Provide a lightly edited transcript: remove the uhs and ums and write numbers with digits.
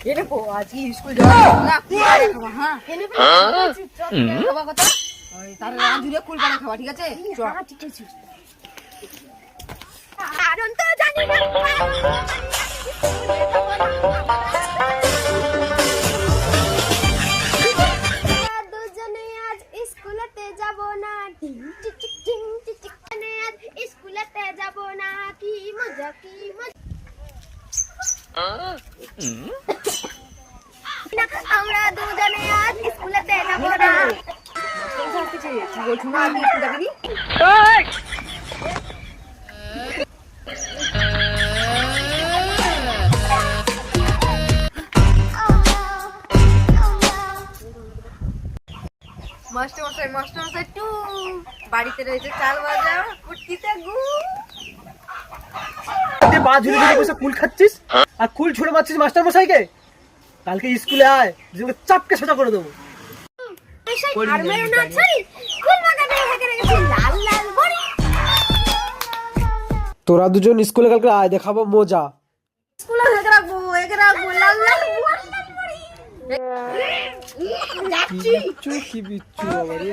এনেবো আজকে স্কুল যাওয়ার না কুলপাড়ে খাওয়া। হ্যাঁ এনেবো খাওয়া কথা ওই তার রাজুরে কুলপাড়ে খাওয়া, ঠিক আছে? চল। ঠিক আছে। কারণ তো জানি না দুজনে আজ স্কুলেতে যাব না, টিং টিক টিক টিং টিক টিক। আজ স্কুলেতে যাব না, কি মজা কি মজা। আমরা দুজনে আজ স্কুলেতে যাব না। কি বলছো না আজকে স্কুল যাবি? মাস্টার মশাই টু বাড়িতে রয়েছে চাল ভাজা, কুটকিতে গুড়। তুই পা ঝুলে ঝুলে বসে কুল খাচ্ছিস আর কুল ছুঁড়ে মারছিস মাস্টার মশাইকে। কালকে স্কুলে আয়, তোকে চাপকে সোজা করে দেবো। আর মেরো না ছড়ি, কুল মাখাতে হেগে রেখেছি লাল লাল বড়ি। তোরা দুজন স্কুলে কালকে আয়, দেখাবো মজা। স্কুলে হেগে রাখবো লাল লাল বড়ি। কি বিচ্ছু বাবা রে।